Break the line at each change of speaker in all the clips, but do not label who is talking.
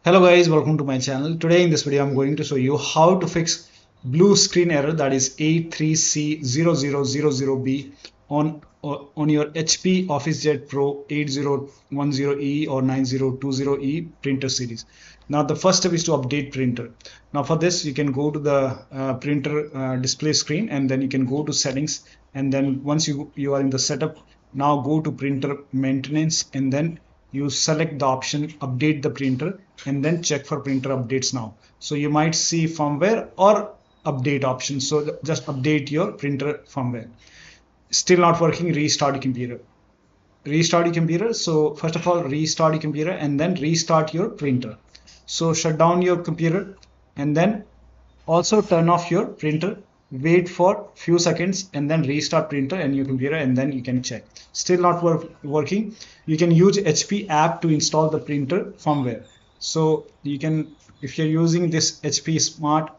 Hello guys, welcome to my channel. Today in this video I'm going to show you how to fix blue screen error, that is 83C0000B on your HP OfficeJet Pro 8010E or 9020E printer series. Now the first step is to update printer. Now for this you can go to the printer display screen, and then you can go to settings, and then once you are in the setup, now go to printer maintenance, and then you select the option update the printer, and then check for printer updates now. So you might see firmware or update option. So just update your printer firmware. Still not working, restart your computer. Restart your computer. So first of all, restart your computer and then restart your printer. So shut down your computer and then also turn off your printer. Wait for few seconds and then restart printer and your computer, and then you can check. Still not working. You can use HP app to install the printer firmware. So you can, if you're using this HP Smart,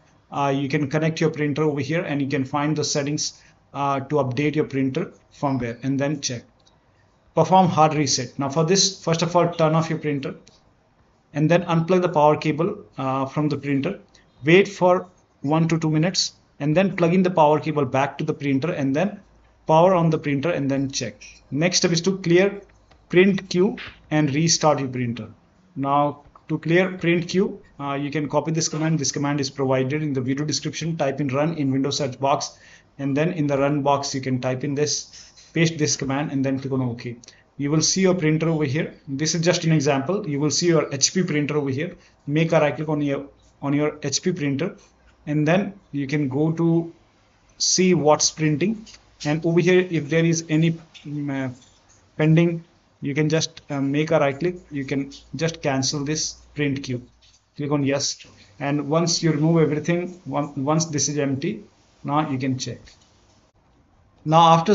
you can connect your printer over here and you can find the settings to update your printer firmware and then check. Perform hard reset. Now for this, first of all, turn off your printer and then unplug the power cable from the printer. Wait for 1 to 2 minutes and then plug in the power cable back to the printer and then power on the printer and then check. Next step is to clear print queue and restart your printer. Now to clear print queue, you can copy this command. This command is provided in the video description. Type in run in Windows search box, and then in the run box you can type in this, paste this command, and then click on OK. You will see your printer over here. This is just an example. You will see your HP printer over here. Make a right click on your HP printer, and then you can go to see what's printing, and over here if there is any pending, you can just make a right click. You can just cancel this print queue. Click on yes, and once you remove everything, once this is empty, now you can check. Now after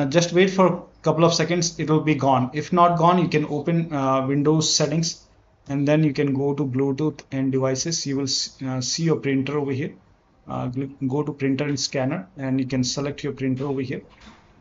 just wait for a couple of seconds, it will be gone. If not gone, you can open Windows settings, and then you can go to Bluetooth and devices. You will see your printer over here. Go to printer and scanner, and you can select your printer over here,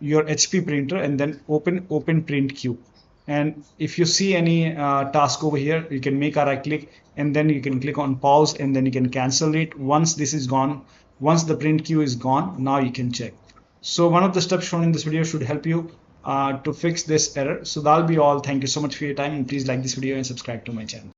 your HP printer, and then open print queue. And if you see any task over here, you can make a right click and then you can click on pause, and then you can cancel it. Once this is gone, once the print queue is gone, now you can check. So one of the steps shown in this video should help you to fix this error. So that'll be all. Thank you so much for your time, and please like this video and subscribe to my channel.